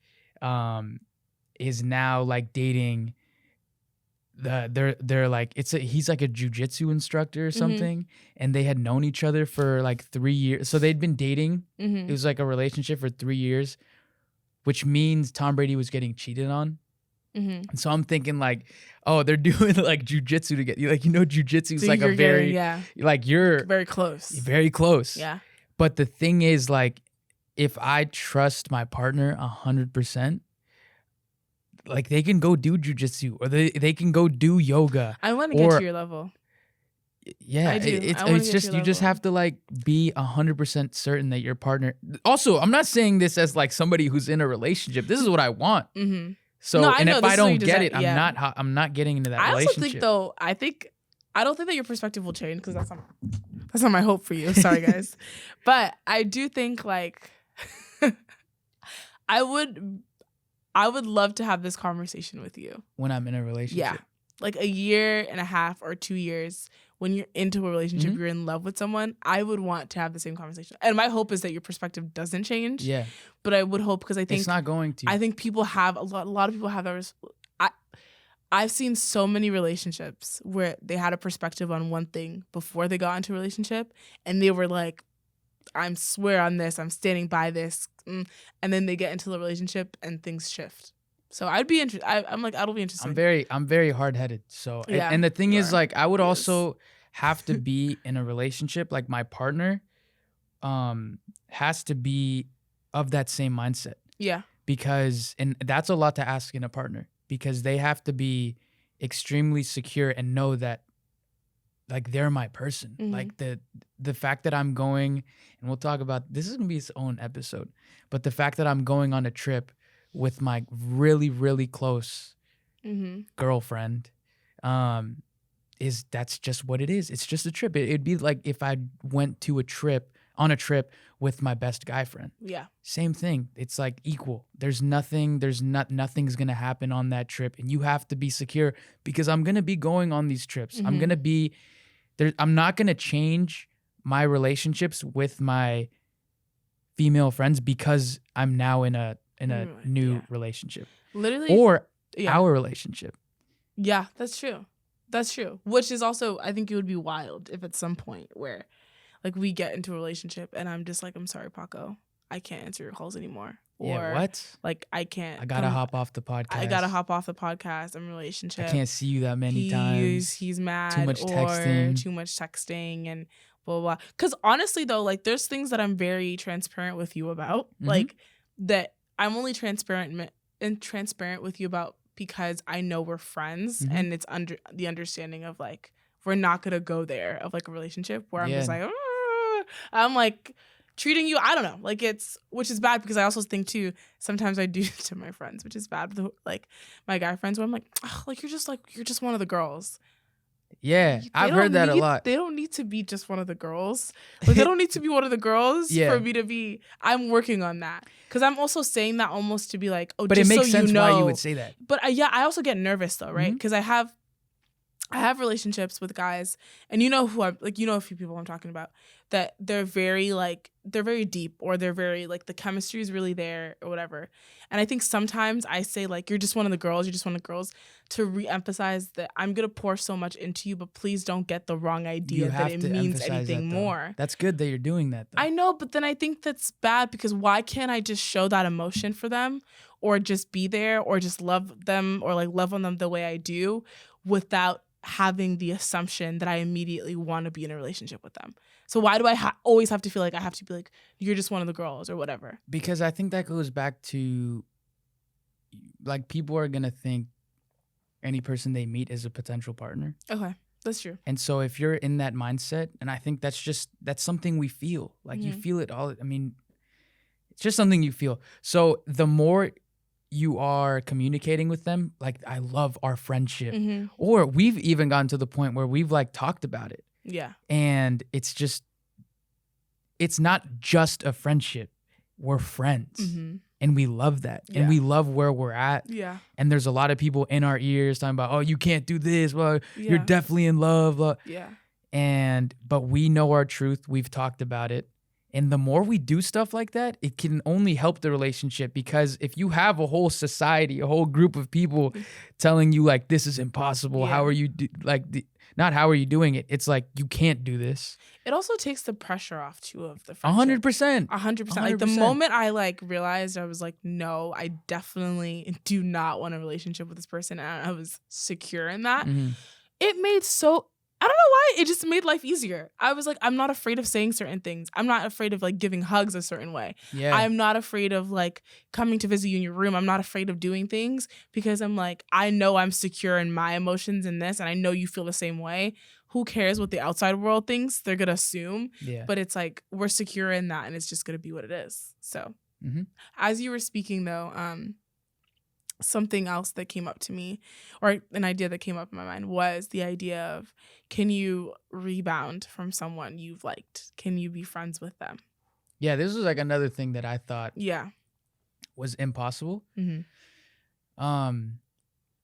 is now like dating they're like he's like a jujitsu instructor or something, and they had known each other for like 3 years. So they'd been dating. It was like a relationship for 3 years, which means Tom Brady was getting cheated on. And so I'm thinking like, oh, they're doing like jujitsu to get you, like, jujitsu is So like a you're very getting, like you're very close. very close. Yeah. But the thing is, like, if I trust my partner 100%, like they can go do jujitsu or they can go do yoga. I want to get to your level. Yeah, I do. it's just you just have to like be 100% certain that your partner. Also, I'm not saying this as like somebody who's in a relationship. This is what I want. So, No, and know, if I don't get it, yeah. I'm not getting into that I relationship. also think though, I don't think that your perspective will change because that's not my hope for you. Sorry, guys, but I do think like I would love to have this conversation with you when I'm in a relationship. Yeah, like a year and a half or 2 years. When you're into a relationship, you're in love with someone, I would want to have the same conversation. And my hope is that your perspective doesn't change. Yeah. But I would hope, because I think it's not going to. I think people have a lot of people have that. I've seen so many relationships where they had a perspective on one thing before they got into a relationship, and they were like, I swear on this, I'm standing by this. And then they get into the relationship and things shift. So I'd be interested. I'm like, that'll be interesting. I'm very hard-headed. So, yeah, and the thing is, like, I would also have to be in a relationship. Like, my partner has to be of that same mindset. Yeah. Because, and that's a lot to ask in a partner, because they have to be extremely secure and know that, like, they're my person. Like, the fact that I'm going, and we'll talk about, this is going to be its own episode, but the fact that I'm going on a trip with my really, really close girlfriend, that's just what it is. It's just a trip. It'd be like if I went to on a trip with my best guy friend. Yeah. Same thing. It's like equal. Nothing's gonna happen on that trip, and you have to be secure, because I'm gonna be going on these trips. I'm gonna be there. I'm not gonna change my relationships with my female friends because I'm now in a new relationship. Literally. Or our relationship. Yeah, that's true. That's true. Which is also, I think it would be wild if at some point where, like, we get into a relationship and I'm just like, I'm sorry, Paco, I can't answer your calls anymore. Or what? Like, I can't. I gotta hop off the podcast. I'm in a relationship. I can't see you that many times. He's mad. Too much texting and blah, blah, blah. Because honestly, though, like, there's things that I'm very transparent with you about. Like, that I'm only transparent with you about because I know we're friends, and it's under the understanding of, like, we're not gonna go there of, like, a relationship where I'm just like, I'm like treating you, I don't know, like, which is bad, because I also think too, sometimes I do to my friends, which is bad with, like, my guy friends, where I'm like, oh, like, you're just one of the girls. Yeah, I've heard that a lot. They don't need to be just one of the girls. Like, they don't need to be one of the girls for me to be. I'm working on that, because I'm also saying that almost to be like, oh, but just it makes so sense you know. Why you would say that. But I also get nervous though, right? Because I have relationships with guys, and who I'm like, a few people I'm talking about, that they're very deep, or they're very, like, the chemistry is really there or whatever. And I think sometimes I say, like, you're just one of the girls, to re-emphasize that I'm gonna pour so much into you, but please don't get the wrong idea that it means anything more. That's good that you're doing that, though. I know, but then I think that's bad, because why can't I just show that emotion for them, or just be there, or just love them, or, like, love on them the way I do, without having the assumption that I immediately want to be in a relationship with them? So why do I always have to feel like I have to be like, you're just one of the girls or whatever? Because I think that goes back to, like, people are going to think any person they meet is a potential partner. Okay, that's true. And so if you're in that mindset, and I think that's something we feel. Like, you feel it all. I mean, it's just something you feel. So the more you are communicating with them, like, I love our friendship. Or we've even gotten to the point where we've, like, talked about it. Yeah. And it's not just a friendship. We're friends. And we love that. Yeah. And we love where we're at. Yeah. And there's a lot of people in our ears talking about, oh, you can't do this. Well, you're Yeah. definitely in love. Yeah. But we know our truth. We've talked about it. And the more we do stuff like that, it can only help the relationship, because if you have a whole society, a whole group of people telling you like, this is impossible. Yeah. How are you not how are you doing it? It's like, you can't do this. It also takes the pressure off too of the friendship. 100%. 100%. Like the moment I like realized, I was like, no, I definitely do not want a relationship with this person, and I was secure in that. It made I don't know why, it just made life easier. I was like, I'm not afraid of saying certain things. I'm not afraid of like giving hugs a certain way. Yeah. I'm not afraid of like coming to visit you in your room. I'm not afraid of doing things, because I'm like, I know I'm secure in my emotions in this, and I know you feel the same way. Who cares what the outside world thinks? They're going to assume. Yeah. But it's like, we're secure in that, and it's just going to be what it is. So as you were speaking though, something else that came up to me, or an idea that came up in my mind, was the idea of, can you rebound from someone you've liked? Can you be friends with them? Yeah, this was like another thing that I thought was impossible. But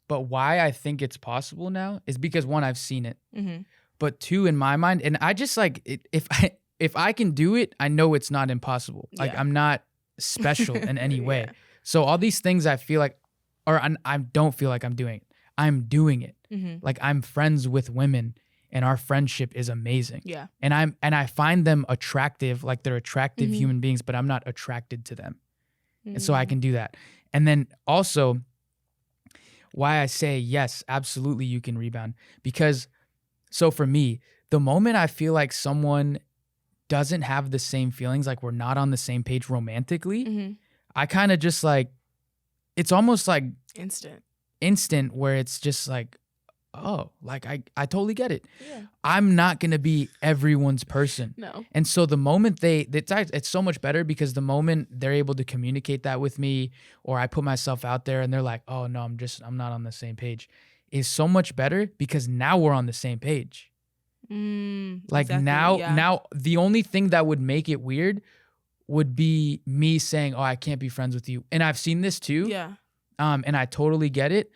why I think it's possible now is because, one, I've seen it. But two, in my mind, and I just like it, if I can do it, I know it's not impossible. Like I'm not special in any way. So all these things I feel like, or I don't feel like I'm doing it. I'm doing it. Like I'm friends with women, and our friendship is amazing. Yeah. And I find them attractive, like they're attractive human beings, but I'm not attracted to them. And so I can do that. And then also, why I say yes, absolutely you can rebound, because so for me, the moment I feel like someone doesn't have the same feelings, like we're not on the same page romantically, I kind of just like, it's almost like instant where it's just like, oh, like I totally get it. Yeah. I'm not going to be everyone's person. No. And so the moment it's so much better, because the moment they're able to communicate that with me, or I put myself out there and they're like, oh no, I'm not on the same page, is so much better, because now we're on the same page. Like exactly, now the only thing that would make it weird would be me saying, oh, I can't be friends with you. And I've seen this too. Yeah. And I totally get it,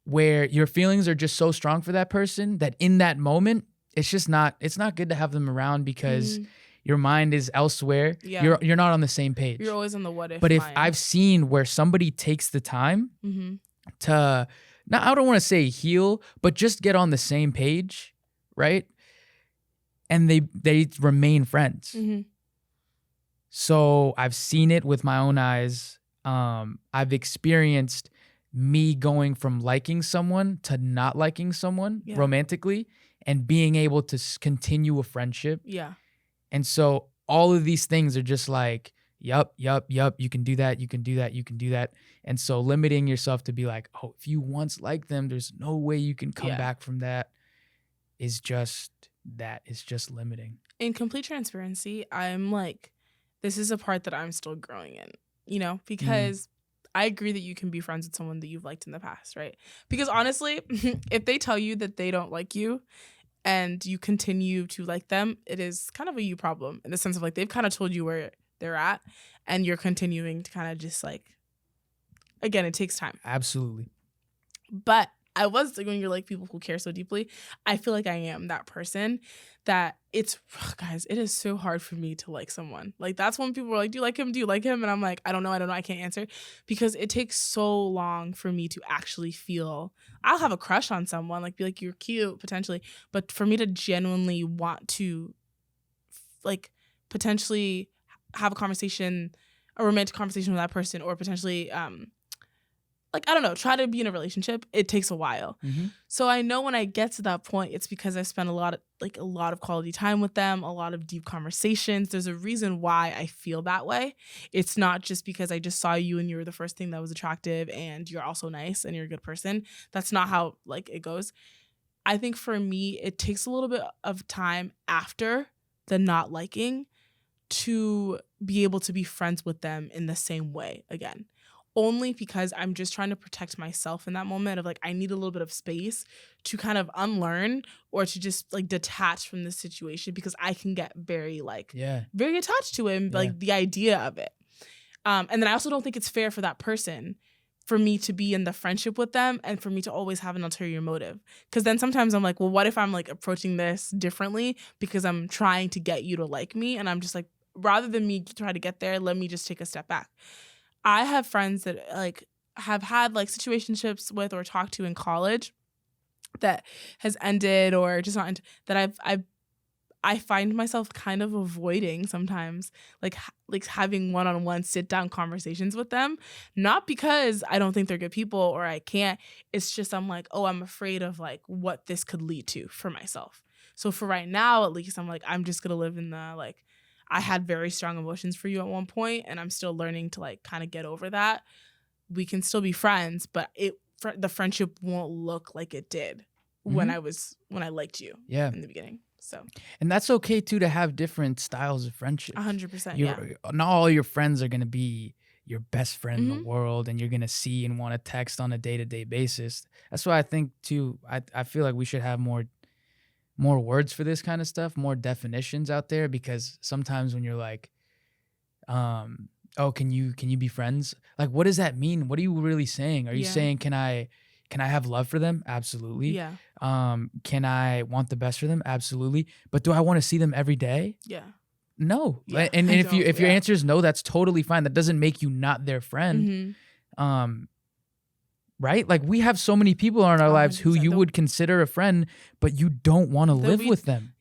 where your feelings are just so strong for that person that in that moment, it's not good to have them around, because your mind is elsewhere. Yeah. You're not on the same page. You're always on the what if. But if I've seen where somebody takes the time to, now I don't want to say heal, but just get on the same page, right? And they remain friends. So I've seen it with my own eyes. I've experienced me going from liking someone to not liking someone romantically, and being able to continue a friendship. Yeah. And so all of these things are just like, yup, you can do that, you can do that, you can do that. And so limiting yourself to be like, oh, if you once liked them, there's no way you can come back from that, is just limiting. In complete transparency, I'm like, this is a part that I'm still growing in, because I agree that you can be friends with someone that you've liked in the past, right? Because honestly, if they tell you that they don't like you and you continue to like them, it is kind of a you problem, in the sense of like, they've kind of told you where they're at, and you're continuing to kind of just like, again, it takes time. Absolutely. But I was like, when you're like people who care so deeply, I feel like I am that person that guys, it is so hard for me to like someone. Like, that's when people are like, do you like him? Do you like him? And I'm like, I don't know. I can't answer, because it takes so long for me to actually feel, I'll have a crush on someone, like be like, you're cute potentially. But for me to genuinely want to like potentially have a romantic conversation with that person, or potentially, like, I don't know, try to be in a relationship, it takes a while. So I know when I get to that point, it's because I spent a lot of quality time with them, a lot of deep conversations. There's a reason why I feel that way. It's not just because I just saw you and you were the first thing that was attractive and you're also nice and you're a good person. That's not how like it goes. I think for me, it takes a little bit of time after the not liking to be able to be friends with them in the same way again. Only because I'm just trying to protect myself in that moment of like, I need a little bit of space to kind of unlearn, or to just like detach from this situation, because I can get very attached to it, and like the idea of it. And then I also don't think it's fair for that person for me to be in the friendship with them and for me to always have an ulterior motive. Because then sometimes I'm like, well, what if I'm like approaching this differently because I'm trying to get you to like me? And I'm just like, rather than me try to get there, let me just take a step back. I have friends that like have had like situationships with or talked to in college that has ended or just not ended, that I find myself kind of avoiding sometimes, like having one-on-one sit-down conversations with them, not because I don't think they're good people or I can't. It's just I'm like, oh, I'm afraid of like what this could lead to for myself. So for right now, at least, I'm like, I'm just gonna live in the like, I had very strong emotions for you at one point, and I'm still learning to like kind of get over that. We can still be friends, but the friendship won't look like it did when I liked you in the beginning. So, and that's okay too, to have different styles of friendship. 100%. Yeah. Not all your friends are going to be your best friend in the world and you're going to see and want to text on a day-to-day basis. That's why I think too, I feel like we should have more words for this kind of stuff, more definitions out there, because sometimes when you're like, oh, can you be friends? Like, what does that mean? What are you really saying? Are you saying, can I have love for them? Absolutely. Yeah. Can I want the best for them? Absolutely. But do I want to see them every day? Yeah. No. Yeah, and if your answer is no, that's totally fine. That doesn't make you not their friend. Right? Like, we have so many people in our lives who you would consider a friend, but you don't want to live with them.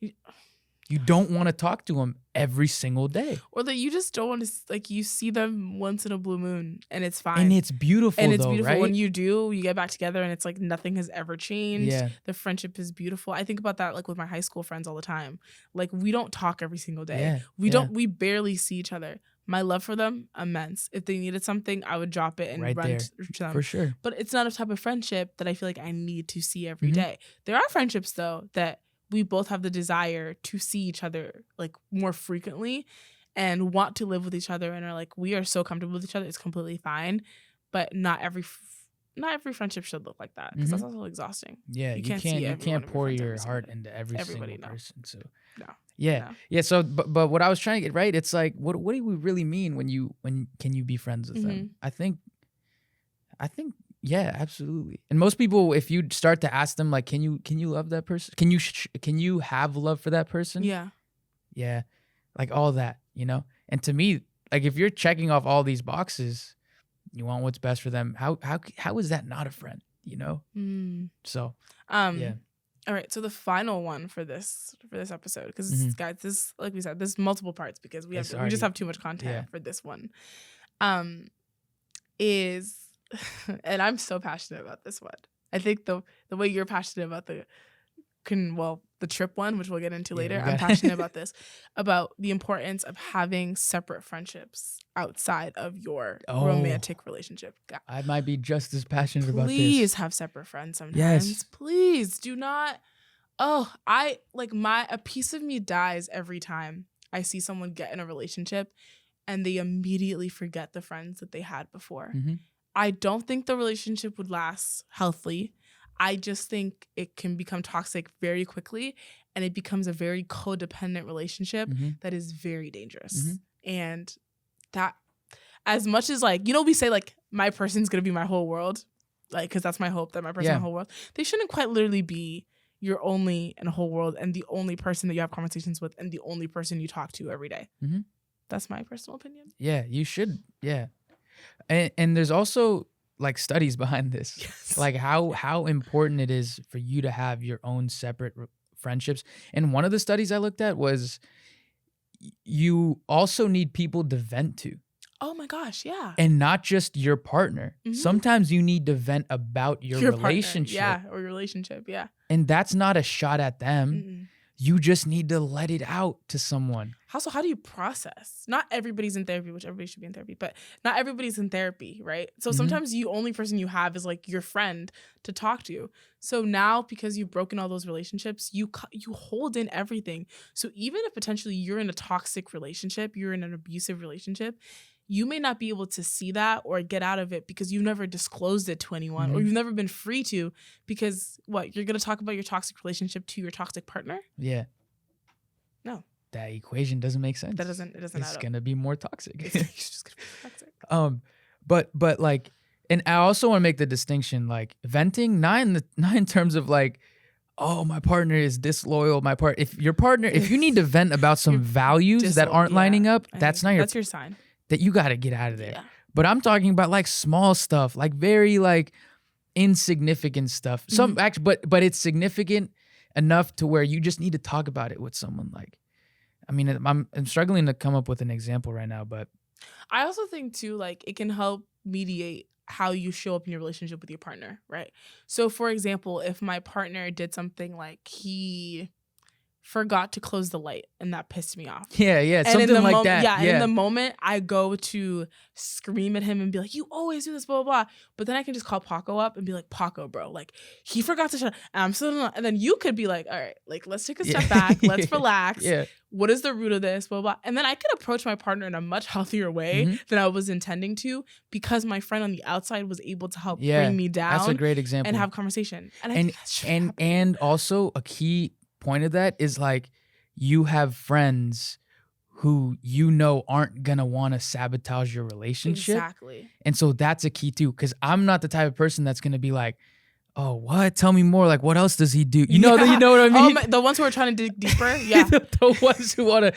You don't want to talk to them every single day. Or that you just don't want to, like, you see them once in a blue moon and it's fine. And it's beautiful, and it's beautiful right? When you do, you get back together and it's like nothing has ever changed. Yeah. The friendship is beautiful. I think about that like with my high school friends all the time. Like, we don't talk every single day. Yeah. We barely see each other. My love for them, immense. If they needed something, I would drop it and right run there. to them. For sure. But it's not a type of friendship that I feel like I need to see every day. There are friendships though that we both have the desire to see each other like more frequently and want to live with each other and are like, we are so comfortable with each other, it's completely fine. But not every friendship should look like that, because that's also exhausting. Yeah, you can't pour your heart into every single person. So no. Yeah. So, but what I was trying to get right, it's like, what do we really mean when can you be friends with them? I think, yeah, absolutely. And most people, if you start to ask them like, can you love that person? Can you have love for that person? Yeah, like all that, you know. And to me, like, if you're checking off all these boxes, you want what's best for them. How is that not a friend? You know. So yeah. All right, so the final one for this episode, because guys, this, like we said, there's multiple parts because we just have too much content for this one. Is and I'm so passionate about this one. I think the way you're passionate about the trip one, which we'll get into later. I'm passionate about this, about the importance of having separate friendships outside of your romantic relationship. I might be just as passionate about this. Please have separate friends sometimes. Yes. Please do not. A piece of me dies every time I see someone get in a relationship and they immediately forget the friends that they had before. I don't think the relationship would last healthily. I just think it can become toxic very quickly, and it becomes a very codependent relationship that is very dangerous. And that, as much as like, you know, we say like, my person's going to be my whole world, like, because that's my hope, that my person's my whole world. They shouldn't quite literally be your only and whole world and the only person that you have conversations with and the only person you talk to every day. That's my personal opinion. Yeah, you should. Yeah. And there's also like studies behind this, like how important it is for you to have your own separate friendships. And one of the studies I looked at was you also need people to vent to. Oh my gosh, yeah. And not just your partner. Sometimes you need to vent about your relationship. Partner, or your relationship, yeah. And that's not a shot at them. You just need to let it out to someone. Also, how do you process? Not everybody's in therapy, which everybody should be in therapy, but not everybody's in therapy, right? So sometimes the only person you have is like your friend to talk to. So now, because you've broken all those relationships, you hold in everything. So even if potentially you're in a toxic relationship, you're in an abusive relationship, you may not be able to see that or get out of it because you've never disclosed it to anyone or you've never been free to, because you're going to talk about your toxic relationship to your toxic partner? Yeah. No. That equation doesn't make sense. It doesn't add up. It's going to be more toxic. It's just going to be toxic. But like, and I also want to make the distinction, like venting, not in terms of like, oh, my partner is disloyal. If you need to vent about some values that aren't lining up, that's your sign that you got to get out of there. Yeah. But I'm talking about like small stuff, like very like insignificant stuff. But it's significant enough to where you just need to talk about it with someone. Like, I mean, I'm struggling to come up with an example right now, but I also think too, like, it can help mediate how you show up in your relationship with your partner, right? So for example, if my partner did something like he forgot to close the light and that pissed me off. Yeah, something like that. Yeah, and in the moment I go to scream at him and be like, you always do this, blah, blah, blah. But then I can just call Paco up and be like, Paco, bro, like he forgot to shut up. And I'm still, and then you could be like, all right, like let's take a step back, let's relax. Yeah. What is the root of this, blah, blah, blah. And then I could approach my partner in a much healthier way than I was intending to, because my friend on the outside was able to help bring me down. That's a great example. And have conversation. And also a key point of that is like, you have friends who you know aren't gonna want to sabotage your relationship. Exactly. And so that's a key too, because I'm not the type of person that's gonna be like, oh, what? Tell me more. Like, what else does he do? You know what I mean? The ones who are trying to dig deeper. Yeah. The ones who want to,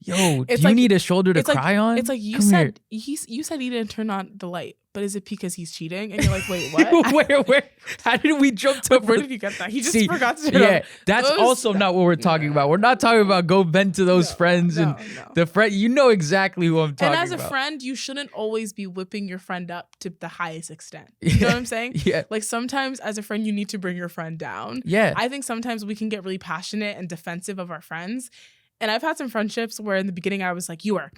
do you need a shoulder to cry on? It's like you said he didn't turn on the light, but is it because he's cheating? And you're like, wait, what? Where? How did we jump to? Where did you get that? He just forgot to turn on. That's also not what we're talking about. We're not talking about go vent to those friends the friend. You know exactly who I'm talking about. And as a friend, you shouldn't always be whipping your friend up to the highest extent. You know what I'm saying? Yeah. Like sometimes as a friend, you need to bring your friend down. Yeah. I think sometimes we can get really passionate and defensive of our friends. And I've had some friendships where in the beginning I was like, your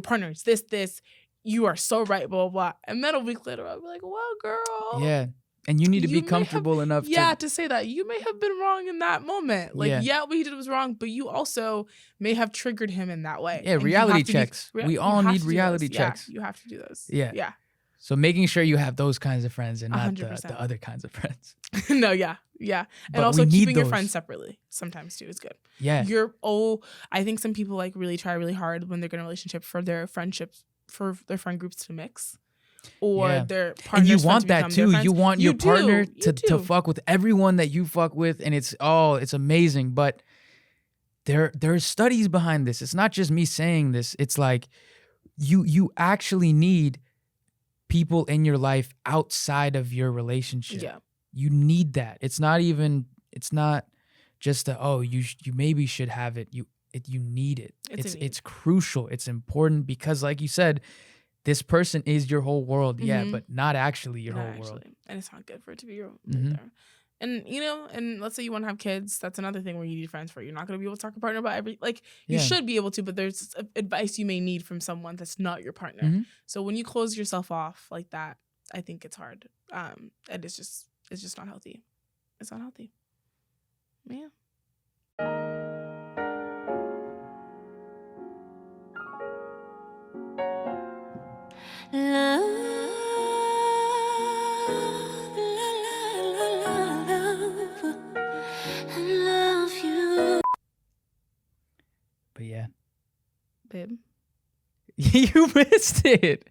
partner is this, you are so right, blah, blah, blah. And then a week later, I'll be like, well, girl. Yeah. And you need to be comfortable enough to say that you may have been wrong in that moment. Like, what he did was wrong, but you also may have triggered him in that way. Yeah, and reality checks. We all need reality checks. Yeah, you have to do those. Yeah. So making sure you have those kinds of friends and not the other kinds of friends. No, yeah. And But also keeping your friends separately sometimes too is good. Yeah. I think some people like really try really hard when they're in a relationship for their friendships, for their friend groups to mix. Or their partners. And you want that too. You want your partner to fuck with everyone that you fuck with, and it's amazing. But there are studies behind this. It's not just me saying this. It's like you actually need people in your life outside of your relationship. Yeah. You need that. It's not just you maybe should have it. You need it. It's crucial. It's important because, like you said, this person is your whole world. Yeah, but not actually your whole world. And it's not good for it to be your there. And and let's say you want to have kids, that's another thing where you need friends for. You're not going to be able to talk to your partner about you should be able to, but there's advice you may need from someone that's not your partner. So when you close yourself off like that, I think it's hard. And it's just not healthy. It's not healthy. Yeah. Love you. But yeah. Babe. You missed it.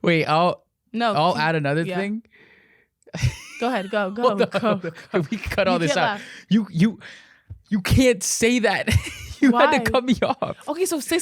Wait, I'll add another thing. Go ahead, go. We can cut all this out. You can't say that. You had to cut me off. Okay, so say